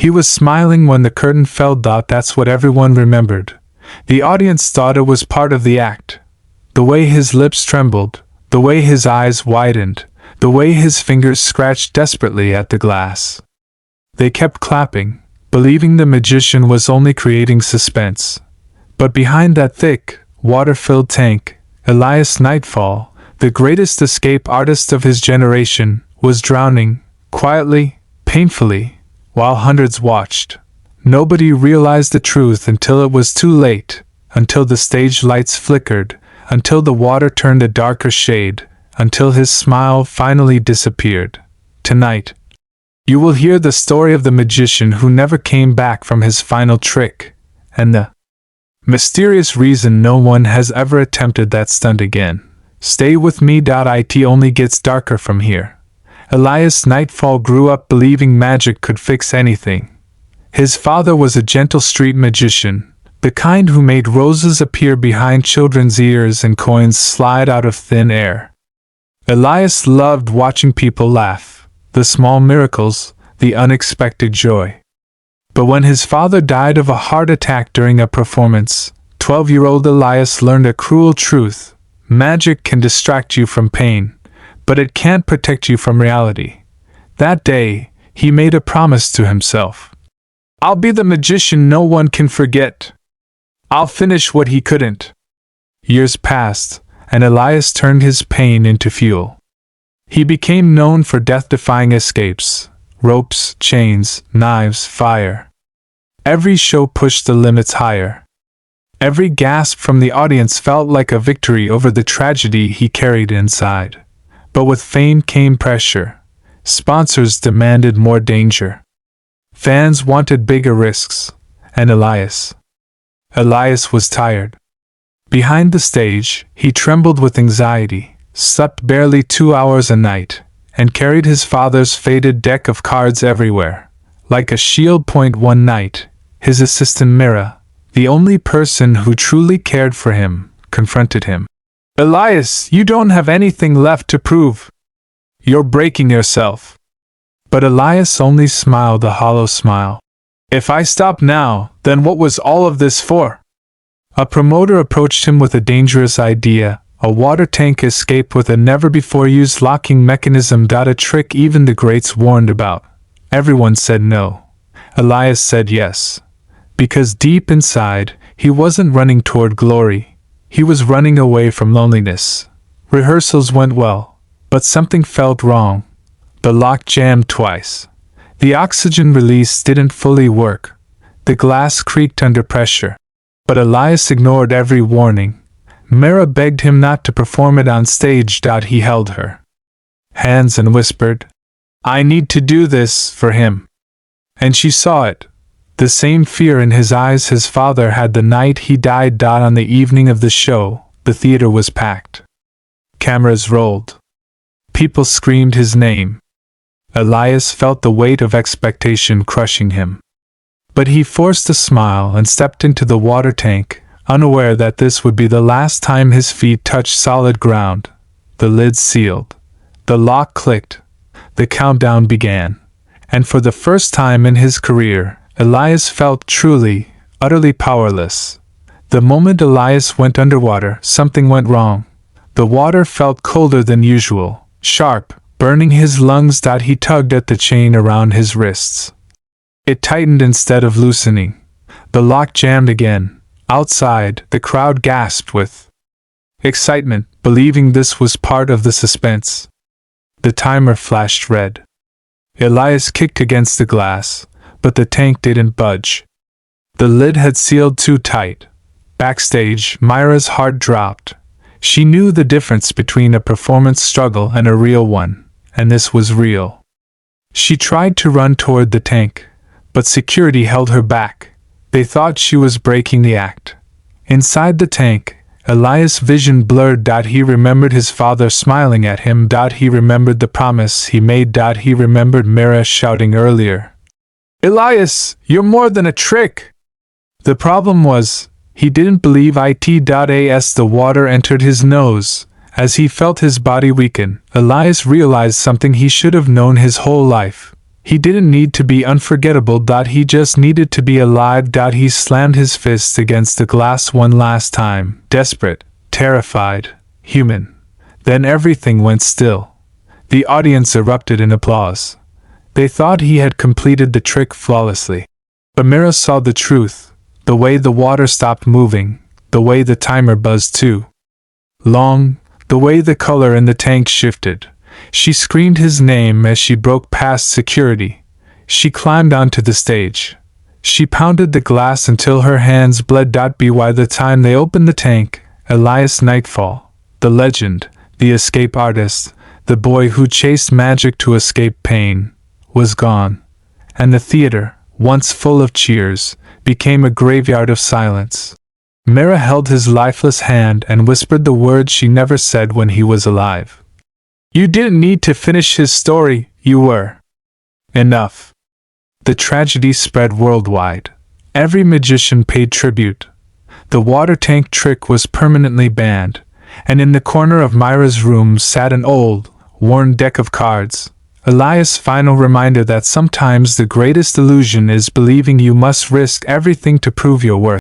He was smiling when the curtain fell. That's what everyone remembered. The audience thought it was part of the act. The way his lips trembled, the way his eyes widened, the way his fingers scratched desperately at the glass. They kept clapping, believing the magician was only creating suspense. But behind that thick, water-filled tank, Elias Nightfall, the greatest escape artist of his generation, was drowning, quietly, painfully, while hundreds watched. Nobody realized the truth until it was too late, until the stage lights flickered, until the water turned a darker shade, until his smile finally disappeared. Tonight, you will hear the story of the magician who never came back from his final trick, and the mysterious reason no one has ever attempted that stunt again. Stay with me. It only gets darker from here. Elias Nightfall grew up believing magic could fix anything. His father was a gentle street magician, the kind who made roses appear behind children's ears and coins slide out of thin air. Elias loved watching people laugh, the small miracles, the unexpected joy. But when his father died of a heart attack during a performance, 12-year-old Elias learned a cruel truth. Magic can distract you from pain, but it can't protect you from reality. That day, he made a promise to himself. I'll be the magician no one can forget. I'll finish what he couldn't. Years passed, and Elias turned his pain into fuel. He became known for death-defying escapes, ropes, chains, knives, fire. Every show pushed the limits higher. Every gasp from the audience felt like a victory over the tragedy he carried inside. But with fame came pressure. Sponsors demanded more danger. Fans wanted bigger risks, and Elias was tired. Behind the stage, he trembled with anxiety, slept barely 2 hours a night, and carried his father's faded deck of cards everywhere. Like a shield. One night, his assistant Mira, the only person who truly cared for him, confronted him. Elias, you don't have anything left to prove. You're breaking yourself. But Elias only smiled a hollow smile. If I stop now, then what was all of this for? A promoter approached him with a dangerous idea, a water tank escape with a never-before-used locking mechanism. A trick even the greats warned about. Everyone said no. Elias said yes. Because deep inside, he wasn't running toward glory. He was running away from loneliness. Rehearsals went well, but something felt wrong. The lock jammed twice. The oxygen release didn't fully work. The glass creaked under pressure. But Elias ignored every warning. Mira begged him not to perform it on stage. He held her hands and whispered, I need to do this for him. And she saw it. The same fear in his eyes his father had the night he died. On the evening of the show, the theater was packed. Cameras rolled. People screamed his name. Elias felt the weight of expectation crushing him. But he forced a smile and stepped into the water tank, unaware that this would be the last time his feet touched solid ground. The lid sealed. The lock clicked. The countdown began. And for the first time in his career, Elias felt truly, utterly powerless. The moment Elias went underwater, something went wrong. The water felt colder than usual, sharp, burning his lungs. He tugged at the chain around his wrists. It tightened instead of loosening. The lock jammed again. Outside, the crowd gasped with excitement, believing this was part of the suspense. The timer flashed red. Elias kicked against the glass, but the tank didn't budge. The lid had sealed too tight. Backstage, Myra's heart dropped. She knew the difference between a performance struggle and a real one, and this was real. She tried to run toward the tank, but security held her back. They thought she was breaking the act. Inside the tank, Elias' vision blurred. He remembered his father smiling at him. He remembered the promise he made. He remembered Mira shouting earlier, Elias, you're more than a trick! The problem was, he didn't believe it. As the water entered his nose, as he felt his body weaken, Elias realized something he should have known his whole life. He didn't need to be unforgettable. He just needed to be alive. He slammed his fists against the glass one last time, desperate, terrified, human. Then everything went still. The audience erupted in applause. They thought he had completed the trick flawlessly. But Mira saw the truth, the way the water stopped moving, the way the timer buzzed too long, the way the color in the tank shifted. She screamed his name as she broke past security. She climbed onto the stage. She pounded the glass until her hands bled. By the time they opened the tank, Elias Nightfall, the legend, the escape artist, the boy who chased magic to escape pain, was gone. And the theater, once full of cheers, became a graveyard of silence. Mira held his lifeless hand and whispered the words she never said when he was alive. "You didn't need to finish his story, you were enough." The tragedy spread worldwide. Every magician paid tribute. The water tank trick was permanently banned, and in the corner of Myra's room sat an old, worn deck of cards. Elias' final reminder that sometimes the greatest illusion is believing you must risk everything to prove your worth.